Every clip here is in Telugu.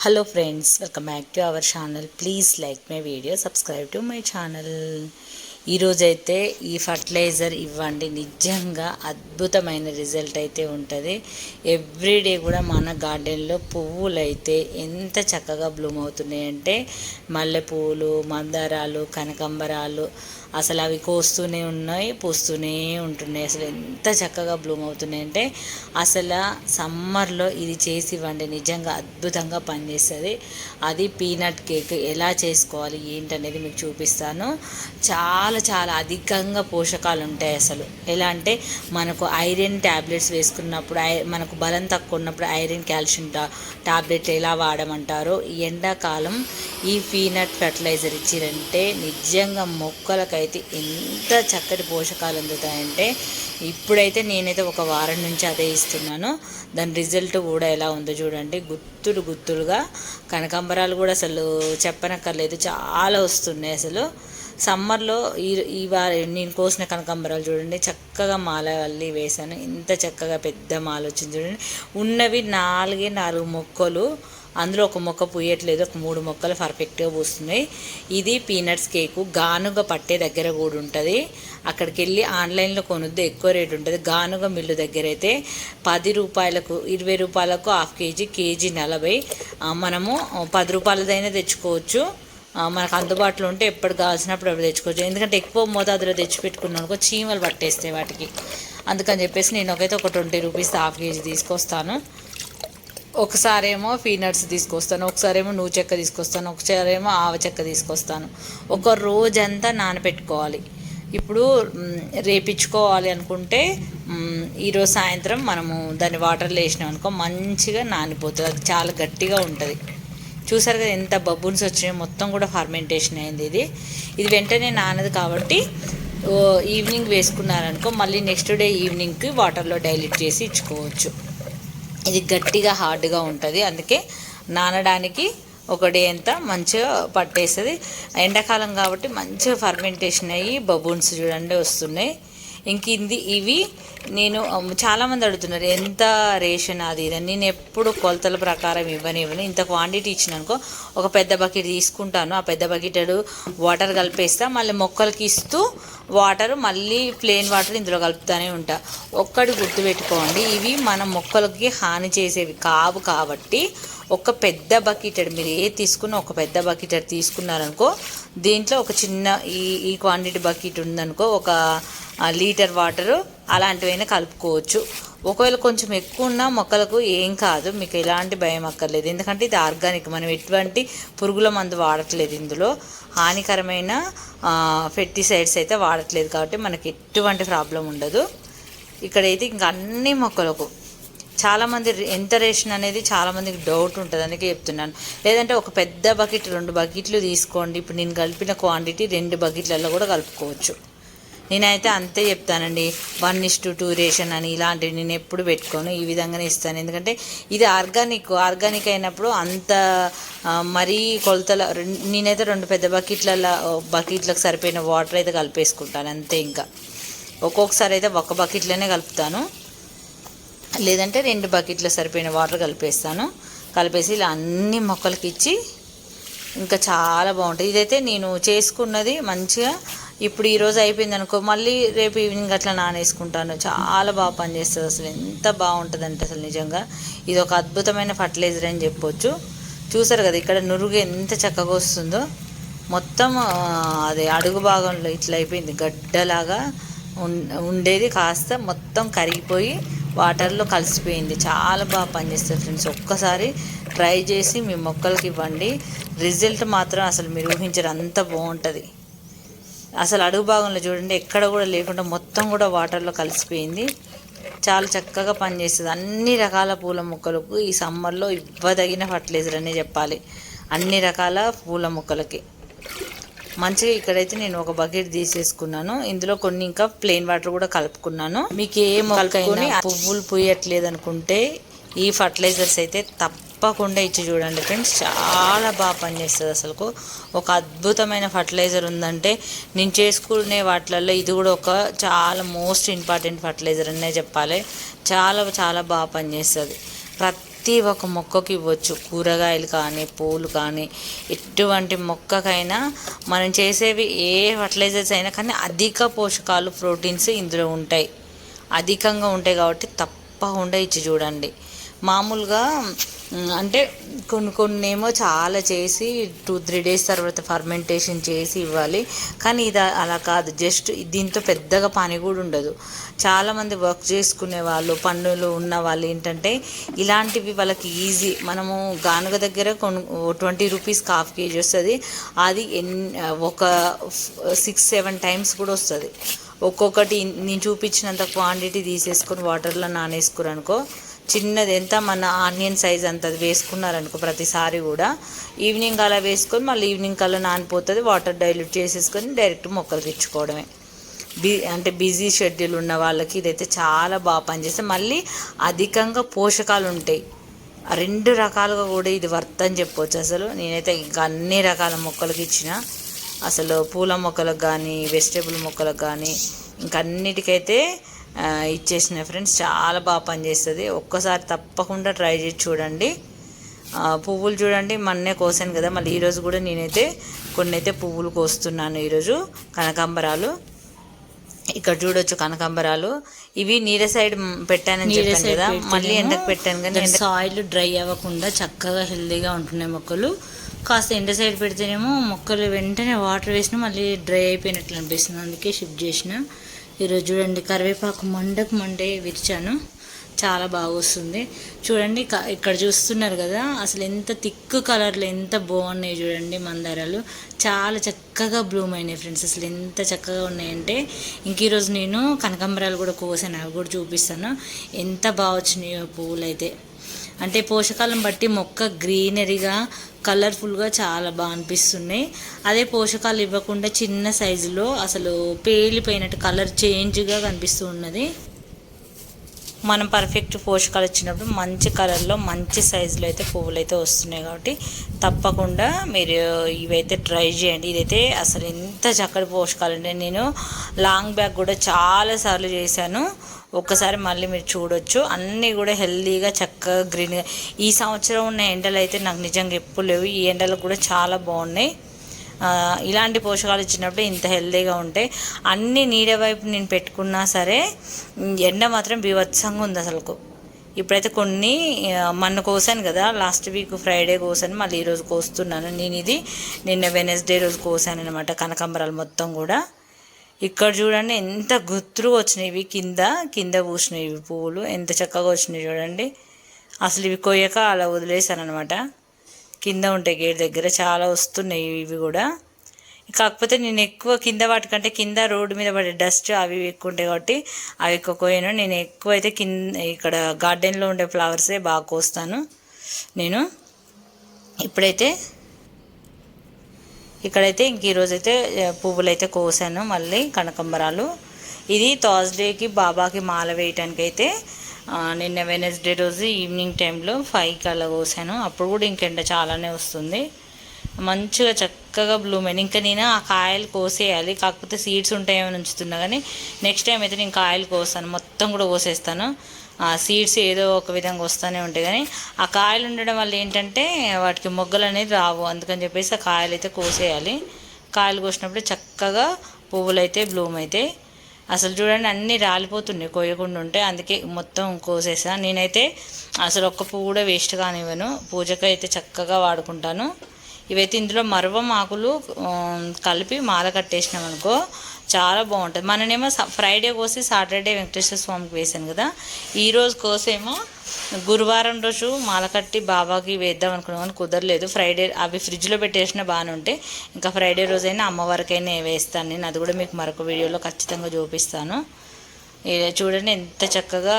Hello friends, welcome back to our channel. Please like my video, subscribe to my channel. ఈరోజైతే ఈ ఫర్టిలైజర్ ఇవ్వండి, నిజంగా అద్భుతమైన రిజల్ట్ అయితే ఉంటుంది. ఎవ్రీడే కూడా మన గార్డెన్లో పువ్వులు అయితే ఎంత చక్కగా బ్లూమ్ అవుతున్నాయంటే మల్లెపూలు, మందారాలు, కనకంబరాలు అసలు అవి కోస్తూనే ఉన్నాయి, పూస్తూనే ఉంటున్నాయి. అసలు ఎంత చక్కగా బ్లూమ్ అవుతున్నాయంటే అసలు సమ్మర్లో ఇది చేసి ఇవ్వండి, నిజంగా అద్భుతంగా పనిచేస్తుంది. అది పీనట్ కేక్ ఎలా చేసుకోవాలి ఏంటనేది మీకు చూపిస్తాను. చాలా చాలా అధికంగా పోషకాలు ఉంటాయి. అసలు ఎలా అంటే మనకు ఐరన్ ట్యాబ్లెట్స్ వేసుకున్నప్పుడు మనకు బలం తక్కువ ఉన్నప్పుడు ఐరన్ కాల్షియం టాబ్లెట్లు ఎలా వాడమంటారో ఈ ఎండాకాలం ఈ పీనట్ ఫర్టిలైజర్ ఇచ్చిరంటే నిజంగా మొక్కలకైతే ఎంత చక్కటి పోషకాలు అందుతాయంటే ఇప్పుడైతే నేనైతే ఒక వారం నుంచి అదే ఇస్తున్నాను. దాని రిజల్ట్ కూడా ఎలా ఉందో చూడండి. గుత్తులుగా కనకాంబరాలు కూడా అసలు చెప్పనక్కర్లేదు, చాలా వస్తున్నాయి. అసలు సమ్మర్లో ఈ నేను కోసిన కనకాంబరాలు చూడండి, చక్కగా మాల అల్లి వేశాను. ఇంత చక్కగా పెద్ద మాల వచ్చింది చూడండి. ఉన్నవి 4 మొక్కలు, అందులో ఒక మొక్క పూయట్లేదు, ఒక 3 మొక్కలు పర్ఫెక్ట్గా పూస్తున్నాయి. ఇది పీనట్స్ కేకు. గానుగ పట్టే దగ్గర కూడా ఉంటుంది. అక్కడికి వెళ్ళి ఆన్లైన్లో కొనుద్దే ఎక్కువ రేటు ఉంటుంది. గానుగ మిల్లు దగ్గర అయితే 10 రూపాయలకు 20 రూపాయలకు హాఫ్ కేజీ, కేజీ 40. మనము 10 రూపాయలదైనా తెచ్చుకోవచ్చు. మనకు అందుబాటులో ఉంటే ఎప్పుడు కావాల్సినప్పుడు అప్పుడు తెచ్చుకోవచ్చు. ఎందుకంటే ఎక్కువ మోతాదులో తెచ్చిపెట్టుకున్నానుకో చీమలు పట్టేస్తాయి వాటికి. అందుకని చెప్పేసి నేను ఒక 20 రూపీస్ హాఫ్ కేజీ తీసుకొస్తాను. ఒకసారేమో పీనట్స్ తీసుకొస్తాను, ఒకసారేమో నువ్వు చెక్క తీసుకొస్తాను, ఒకసారేమో ఆవ చెక్క తీసుకొస్తాను. ఒక రోజంతా నానబెట్టుకోవాలి. ఇప్పుడు రేపించుకోవాలి అనుకుంటే ఈరోజు సాయంత్రం మనము దాన్ని వాటర్లో వేసినాం అనుకో మంచిగా నానిపోతుంది. అది చాలా గట్టిగా ఉంటుంది. చూసారు కదా ఎంత బబున్స్ వచ్చినాయి, మొత్తం కూడా ఫర్మెంటేషన్ అయింది. ఇది వెంటనే నానదు కాబట్టి ఈవినింగ్ వేసుకున్నారనుకో మళ్ళీ నెక్స్ట్ డే ఈవినింగ్కి వాటర్లో డైల్యూట్ చేసి ఇచ్చుకోవచ్చు. ఇది గట్టిగా హార్డ్గా ఉంటుంది, అందుకే నానడానికి ఒక డే అంతా మంచిగా పట్టేస్తుంది. ఎండాకాలం కాబట్టి మంచిగా ఫర్మెంటేషన్ అయ్యి బబున్స్ చూడండి వస్తున్నాయి. ఇవి నేను చాలామంది అడుగుతున్నారు ఎంత రేషన్ అది ఇదని. నేను ఎప్పుడు కొలతల ప్రకారం ఇవ్వను. ఇంత క్వాంటిటీ ఇచ్చినానుకో ఒక పెద్ద బకెట్ తీసుకుంటాను. ఆ పెద్ద బకెట్ వాటర్ కలిపేస్తా, మళ్ళీ మొక్కలకి ఇస్తూ వాటర్ మళ్ళీ ప్లెయిన్ వాటర్ ఇందులో కలుపుతూనే ఉంటా. ఒక్కటి గుర్తుపెట్టుకోండి, ఇవి మన మొక్కలకి హాని చేసేవి కావు కాబట్టి ఒక పెద్ద బకెట్ మీరు తీసుకున్న ఒక పెద్ద బకెట్ తీసుకున్నారనుకో దీంట్లో ఒక చిన్న ఈ క్వాంటిటీ బకెట్ ఉందనుకో ఒక లీటర్ వాటరు అలాంటివైనా కలుపుకోవచ్చు. ఒకవేళ కొంచెం ఎక్కువ ఉన్న మొక్కలకు ఏం కాదు, మీకు ఎలాంటి భయం అక్కర్లేదు. ఎందుకంటే ఇది ఆర్గానిక్, మనం ఎటువంటి పురుగుల మందు వాడట్లేదు, ఇందులో హానికరమైన పెస్టిసైడ్స్ అయితే వాడట్లేదు కాబట్టి మనకి ఎటువంటి ప్రాబ్లం ఉండదు. ఇక్కడైతే ఇంకా అన్ని మొక్కలకు చాలామంది ఎంత రేషన్ అనేది చాలామందికి డౌట్ ఉంటుంది, అందుకే చెప్తున్నాను. లేదంటే ఒక పెద్ద బకెట్ 2 బకెట్లు తీసుకోండి. ఇప్పుడు నేను కలిపిన క్వాంటిటీ 2 బకెట్లలో కూడా కలుపుకోవచ్చు. నేనైతే అంతే చెప్తానండి. 1:2 రేషన్ అని ఇలాంటివి నేను ఎప్పుడు పెట్టుకోను, ఈ విధంగానే ఇస్తాను. ఎందుకంటే ఇది ఆర్గానిక్ అయినప్పుడు అంత మరీ కొలతల నేనైతే 2 పెద్ద బకెట్లకు సరిపోయిన వాటర్ అయితే కలిపేసుకుంటాను అంతే. ఇంకా ఒక్కొక్కసారి అయితే ఒక బకెట్లోనే కలుపుతాను, లేదంటే 2 బకెట్లకు సరిపోయిన వాటర్ కలిపేసి ఇలా అన్ని మొక్కలకి ఇచ్చి ఇంకా చాలా బాగుంటుంది. ఇదైతే నేను చేసుకున్నది మంచిగా ఇప్పుడు ఈరోజు అయిపోయింది అనుకో మళ్ళీ రేపు ఈవినింగ్ అట్లా నానేసుకుంటాను. చాలా బాగా పనిచేస్తుంది. అసలు ఎంత బాగుంటుంది అంటే అసలు నిజంగా ఇది ఒక అద్భుతమైన ఫర్టిలైజర్ అని చెప్పొచ్చు. చూసారు కదా ఇక్కడ నురుగు ఎంత చక్కగా వస్తుందో. మొత్తం అది అడుగు భాగంలో ఇట్లా అయిపోయింది, గడ్డలాగా ఉండేది కాస్త మొత్తం కరిగిపోయి వాటర్లో కలిసిపోయింది. చాలా బాగా పనిచేస్తుంది ఫ్రెండ్స్. ఒక్కసారి ట్రై చేసి మీ మొక్కలకి ఇవ్వండి. రిజల్ట్ మాత్రం అసలు మీరు ఊహించరు, అంత బాగుంటుంది. అసలు అడుగు భాగంలో చూడండి ఎక్కడ కూడా లేకుండా మొత్తం కూడా వాటర్లో కలిసిపోయింది. చాలా చక్కగా పనిచేస్తుంది. అన్ని రకాల పూల మొక్కలకు ఈ సమ్మర్లో ఇవ్వదగిన ఫర్టిలైజర్ అనే చెప్పాలి. అన్ని రకాల పూల మొక్కలకి మంచిగా. ఇక్కడైతే నేను ఒక బకెట్ తీసేసుకున్నాను, ఇందులో కొన్ని ఇంకా ప్లెయిన్ వాటర్ కూడా కలుపుకున్నాను. మీకు ఏ మొక్కకైనా పువ్వులు పూయట్లేదు అనుకుంటే ఈ ఫర్టిలైజర్స్ అయితే తప్పకుండా ఇచ్చి చూడండి ఫ్రెండ్స్, చాలా బాగా పనిచేస్తుంది. అసలు ఒక అద్భుతమైన ఫర్టిలైజర్ ఉందంటే నేను చేసుకునే వాటిలలో ఇది కూడా ఒక చాలా మోస్ట్ ఇంపార్టెంట్ ఫర్టిలైజర్ అనే చెప్పాలి. చాలా చాలా బాగా పనిచేస్తుంది. ప్రతి ప్రతి ఒక్క మొక్కకి ఇవ్వచ్చు. కూరగాయలు కానీ, పూలు కానీ, ఎటువంటి మొక్కకైనా మనం చేసేవి ఏ ఫర్టిలైజర్స్ అయినా కానీ అధిక పోషకాలు, ప్రోటీన్స్ ఇందులో ఉంటాయి, అధికంగా ఉంటాయి. కాబట్టి తప్పకుండా ఇచ్చి చూడండి. మామూలుగా అంటే కొన్ని ఏమో చాలా చేసి 2-3 days తర్వాత ఫర్మెంటేషన్ చేసి ఇవ్వాలి. కానీ ఇది అలా కాదు, జస్ట్ దీంతో పెద్దగా పని కూడా ఉండదు. చాలామంది వర్క్ చేసుకునే వాళ్ళు, పనులు ఉన్న వాళ్ళు ఏంటంటే ఇలాంటివి వాళ్ళకి ఈజీ. మనము గానుగ దగ్గర 20 రూపీస్ ½ kg వస్తుంది. అది ఒక 6-7 times కూడా వస్తుంది. ఒక్కొక్కటి నేను చూపించినంత క్వాంటిటీ తీసేసుకొని వాటర్లో నానేసుకురనుకో, చిన్నది ఎంత మన ఆనియన్ సైజ్ అంత అది వేసుకున్నారనుకో ప్రతిసారి కూడా, ఈవినింగ్ అలా వేసుకొని మళ్ళీ ఈవినింగ్ కల్లా నానిపోతుంది. వాటర్ డైల్యూట్ చేసేసుకొని డైరెక్ట్ మొక్కలకి ఇచ్చుకోవడమే. అంటే బిజీ షెడ్యూల్ ఉన్న వాళ్ళకి ఇదైతే చాలా బాగా పనిచేస్తే మళ్ళీ అధికంగా పోషకాలు ఉంటాయి. 2 రకాలుగా కూడా ఇది వర్త్ అని చెప్పొచ్చు. అసలు నేనైతే ఇంకా అన్ని రకాల మొక్కలకి ఇచ్చిన, అసలు పూల మొక్కలకు కానీ, వెజిటేబుల్ మొక్కలకు కానీ, ఇంకా అన్నిటికైతే ఇచ్చేసిన ఫ్రెండ్స్. చాలా బాగా పనిచేస్తుంది. ఒక్కసారి తప్పకుండా ట్రై చేసి చూడండి. పువ్వులు చూడండి, మొన్నే కోసాను కదా, మళ్ళీ ఈరోజు కూడా నేనైతే కొన్ని అయితే పువ్వులు కోస్తున్నాను. ఈరోజు కనకాంబరాలు, ఇక్కడ చూడొచ్చు కనకాంబరాలు. ఇవి నీడ సైడ్ పెట్టానని చెప్పాను కదా, మళ్ళీ ఎండకు పెట్టాను కానీ సాయిల్ డ్రై అవ్వకుండా చక్కగా హెల్తీగా ఉంటున్నాయి మొక్కలు. కాస్త ఎండ సైడ్ పెడితేనేమో మొక్కలు వెంటనే వాటర్ వేసినా మళ్ళీ డ్రై అయిపోయినట్లు అనిపిస్తుంది, అందుకే షిఫ్ట్ చేసిన. ఈరోజు చూడండి కరివేపాకు మండే విరిచాను, చాలా బాగా వస్తుంది. చూడండి ఇక్కడ చూస్తున్నారు కదా, అసలు ఎంత థిక్ కలర్లో ఎంత బాగున్నాయి చూడండి మందారాలు. చాలా చక్కగా బ్లూమ్ అయినాయి ఫ్రెండ్స్, అసలు ఎంత చక్కగా ఉన్నాయంటే. ఇంక ఈరోజు నేను కనకాంబరాలు కూడా కోసాను, అవి కూడా చూపిస్తాను ఎంత బాగా వచ్చినాయో పువ్వులు అయితే. అంటే పోషకాలను బట్టి మొక్క గ్రీనరీగా, కలర్ఫుల్గా చాలా బాగా అనిపిస్తున్నాయి. అదే పోషకాలు ఇవ్వకుండా చిన్న సైజులో అసలు పేలిపోయినట్టు కలర్ చేంజ్గా కనిపిస్తూ ఉన్నది. మనం పర్ఫెక్ట్ పోషకాలు ఇచ్చినప్పుడు మంచి కలర్లో, మంచి సైజులో అయితే పువ్వులు అయితే వస్తున్నాయి. కాబట్టి తప్పకుండా మీరు ఇవైతే ట్రై చేయండి. ఇదైతే అసలు ఎంత చక్కటి పోషకాలు అంటే, నేను లాంగ్ బ్యాగ్ కూడా చాలాసార్లు చేశాను. ఒక్కసారి మళ్ళీ మీరు చూడొచ్చు. అన్నీ కూడా హెల్తీగా చక్కగా గ్రీన్గా. ఈ సంవత్సరం ఉన్న ఎండలు అయితే నాకు నిజంగా ఎప్పుడు లేవు, ఈ ఎండలు కూడా చాలా బాగున్నాయి. ఇలాంటి పోషకాలు ఇచ్చినప్పుడు ఇంత హెల్తీగా ఉంటాయి. అన్ని నీడ వైపు నేను పెట్టుకున్నా సరే ఎండ మాత్రం బీభత్సంగా ఉంది అసలుకు. ఇప్పుడైతే కొన్ని మొన్న కోసాను కదా, లాస్ట్ వీక్ ఫ్రైడే కోసాను, మళ్ళీ ఈరోజు కోస్తున్నాను. నేను ఇది నిన్న వెనస్డే రోజు కోసాను అనమాట కనకాంబరాలు మొత్తం కూడా. ఇక్కడ చూడండి ఎంత గుత్తుగా వచ్చినాయి, ఇవి కింద పూసినాయి ఇవి పువ్వులు ఎంత చక్కగా వచ్చినాయి చూడండి. అసలు ఇవి కొయ్యక అలా వదిలేసాను అనమాట, కింద ఉంటాయి గేట్ దగ్గర. చాలా వస్తున్నాయి ఇవి కూడా. కాకపోతే నేను ఎక్కువ కింద వాటికంటే కింద రోడ్డు మీద పడే డస్ట్ అవి ఎక్కువ ఉంటాయి కాబట్టి అవి ఎక్కువ కోయను. నేను ఎక్కువ అయితే ఇక్కడ గార్డెన్లో ఉండే ఫ్లవర్సే బాగా కోస్తాను నేను. ఇక్కడైతే ఇంక ఈరోజైతే పువ్వులు అయితే కోసాను మళ్ళీ కనకాంబరాలు. ఇది థర్స్డేకి బాబాకి మాల వేయటానికి అయితే నిన్న వెనస్డే రోజు ఈవినింగ్ టైంలో 5కి అలా కోసాను. అప్పుడు కూడా ఇంకెండ చాలానే వస్తుంది, మంచిగా చక్కగా బ్లూమ్ అయింది. ఇంకా నేను ఆ కాయలు కోసేయాలి, కాకపోతే సీడ్స్ ఉంటాయేమో ఉంచుతున్నా, కానీ నెక్స్ట్ టైం అయితే నేను కాయలు కోస్తాను, మొత్తం కూడా కోసేస్తాను. ఆ సీడ్స్ ఏదో ఒక విధంగా వస్తూనే ఉంటాయి, కానీ ఆ కాయలు ఉండడం వల్ల ఏంటంటే వాటికి మొగ్గలు అనేది రావు. అందుకని చెప్పేసి ఆ కాయలు అయితే కోసేయాలి. కాయలు కోసినప్పుడు చక్కగా పువ్వులు అయితే బ్లూమ్ అవుతాయి. అసలు చూడండి అన్నీ రాలిపోతున్నాయి కోయకుండా ఉంటే, అందుకే మొత్తం కోసేసా. నేనైతే అసలు ఒక్క పువ్వు కూడా వేస్ట్ కానివ్వను, పూజకు అయితే చక్కగా వాడుకుంటాను. ఇవైతే ఇందులో మరవం ఆకులు కలిపి మాల కట్టేసినాం అనుకో చాలా బాగుంటుంది. మననేమో ఫ్రైడే కోసి సాటర్డే వెంకటేశ్వర స్వామికి వేసాను కదా, ఈరోజు కోసేమో గురువారం రోజు మాల కట్టి బాబాకి వేద్దాం అనుకున్నాం కానీ కుదరలేదు. ఫ్రైడే అవి ఫ్రిడ్జ్లో పెట్టేసినా బాగానే ఉంటే, ఇంకా ఫ్రైడే రోజైనా అమ్మవారికైనా వేస్తాను నేను. అది కూడా మీకు మరొక వీడియోలో ఖచ్చితంగా చూపిస్తాను. చూడండి ఎంత చక్కగా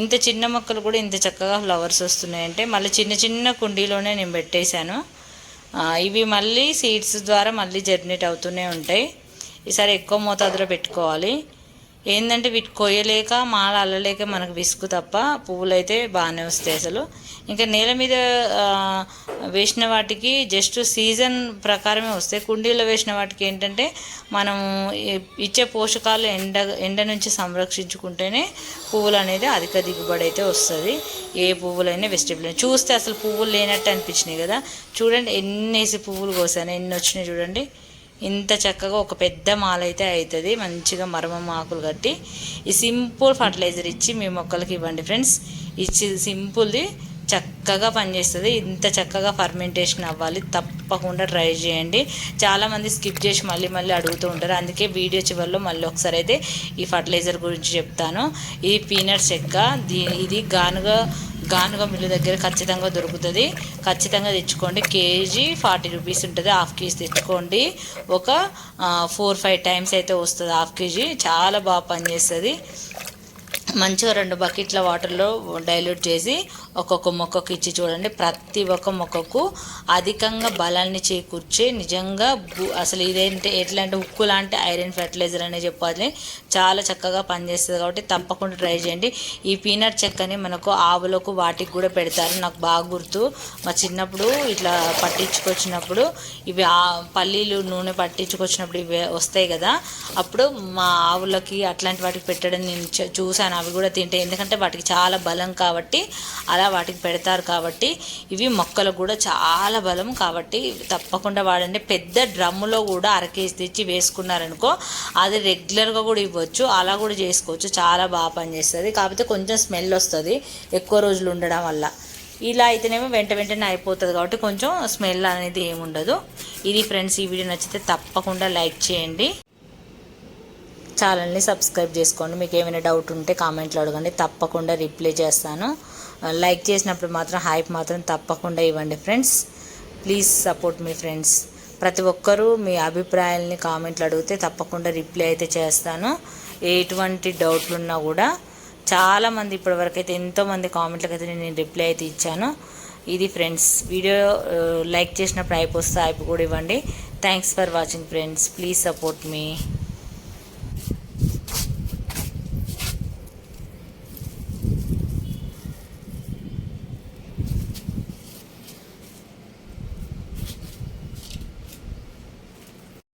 ఇంత చిన్న మొక్కలు కూడా ఇంత చక్కగా ఫ్లవర్స్ వస్తున్నాయంటే, మళ్ళీ చిన్న చిన్న కుండీలోనే నేను పెట్టేశాను. ఇవి మళ్ళీ సీడ్స్ ద్వారా మళ్ళీ జర్నేట్ అవుతూనే ఉంటాయి. ఈసారి ఎక్కువ మోతాదులో పెట్టుకోవాలి. ఏంటంటే వీటి కొయ్యలేక మాల అల్లలేక మనకు విసుగు తప్ప పువ్వులు అయితే బాగానే వస్తాయి అసలు. ఇంకా నేల మీద వేసిన వాటికి జస్ట్ సీజన్ ప్రకారమే వస్తాయి. కుండీలో వేసిన వాటికి ఏంటంటే మనం ఇచ్చే పోషకాలు ఎండ నుంచి సంరక్షించుకుంటేనే పువ్వులు అనేది అధిక దిగుబడి అయితే వస్తుంది. ఏ పువ్వులైనా వెజిటేబుల్ అయినా చూస్తే అసలు పువ్వులు లేనట్టు అనిపించినాయి కదా. చూడండి ఎన్నేసి పువ్వులు కోసాను, ఎన్ని వచ్చినాయి చూడండి. ఇంత చక్కగా ఒక పెద్ద మాల అయితే అవుతుంది. మంచిగా మరమమ్మ ఆకులు కట్టి ఈ సింపుల్ ఫర్టిలైజర్ ఇచ్చి మీ మొక్కలకి ఇవ్వండి ఫ్రెండ్స్. ఇచ్చి సింపుల్ది చక్కగా పనిచేస్తుంది. ఇంత చక్కగా ఫర్మెంటేషన్ అవ్వాలి. తప్పకుండా ట్రై చేయండి. చాలామంది స్కిప్ చేసి మళ్ళీ మళ్ళీ అడుగుతూ ఉంటారు. అందుకే వీడియో చివరిలో మళ్ళీ ఒకసారి అయితే ఈ ఫర్టిలైజర్ గురించి చెప్తాను. ఇది పీనట్ చెక్క. ఇది గానుగ మిల్లు దగ్గర ఖచ్చితంగా దొరుకుతుంది. ఖచ్చితంగా తెచ్చుకోండి. కేజీ 40 రూపీస్ ఉంటుంది. హాఫ్ కేజీ తెచ్చుకోండి. ఒక 4-5 టైమ్స్ అయితే వస్తుంది హాఫ్ కేజీ. చాలా బాగా పనిచేస్తుంది. మంచిగా 2 బకెట్ల వాటర్లో డైల్యూట్ చేసి ఒక్కొక్క మొక్కకు ఇచ్చి చూడండి. ప్రతి ఒక్క మొక్కకు అధికంగా బలాన్ని చేకూర్చే నిజంగా అసలు ఇదేంటి ఎట్లా అంటే ఉక్కు లాంటి ఐరన్ ఫెర్టిలైజర్ అనే చెప్పాలి. చాలా చక్కగా పనిచేస్తుంది కాబట్టి తప్పకుండా ట్రై చేయండి. ఈ పీనట్ చెక్కని మనకు ఆవులకు వాటికి కూడా పెడతారు. నాకు బాగా గుర్తు, మా చిన్నప్పుడు ఇట్లా పట్టించుకొచ్చినప్పుడు ఇవి పల్లీలు నూనె పట్టించుకొచ్చినప్పుడు ఇవి వస్తాయి కదా, అప్పుడు మా ఆవులకి అట్లాంటి వాటికి పెట్టడం నేను చూశాను. అవి కూడా తింటే, ఎందుకంటే వాటికి చాలా బలం కాబట్టి అలా వాటికి పెడతారు. కాబట్టి ఇవి మొక్కలకు కూడా చాలా బలం కాబట్టి తప్పకుండా వాడండి. పెద్ద డ్రమ్ములో కూడా 1/2 కేజీ తెచ్చి వేసుకున్నారనుకో అది రెగ్యులర్గా కూడా ఇవ్వచ్చు. అలా కూడా చేసుకోవచ్చు. చాలా బాగా పనిచేస్తుంది. కాకపోతే కొంచెం స్మెల్ వస్తుంది ఎక్కువ రోజులు ఉండడం వల్ల. ఇలా అయితేనేమో వెంటనే అయిపోతుంది కాబట్టి కొంచెం స్మెల్ అనేది ఏముండదు. ఇది ఫ్రెండ్స్, ఈ వీడియో నచ్చితే తప్పకుండా లైక్ చేయండి. ఛానల్ని సబ్స్క్రైబ్ చేసుకోండి. మీకు ఏమైనా డౌట్ ఉంటే కామెంట్లో అడగండి, తప్పకుండా రిప్లై చేస్తాను. లైక్ చేసినప్పుడు మాత్రం హైప్ మాత్రం తప్పకుండా ఇవ్వండి friends. Please support me friends. ప్రతి ఒక్కరూ మీ అభిప్రాయాలని కామెంట్లు అడిగితే తప్పకుండా రిప్లై అయితే చేస్తాను. ఎటువంటి డౌట్లు ఉన్నా కూడా చాలామంది ఇప్పటివరకు అయితే ఎంతోమంది కామెంట్లకు అయితే నేను రిప్లై అయితే ఇచ్చాను. ఇది ఫ్రెండ్స్ వీడియో. లైక్ చేసినప్పుడు హైప్ వస్తే హైప్ కూడా ఇవ్వండి. Thanks for watching friends. Please support me.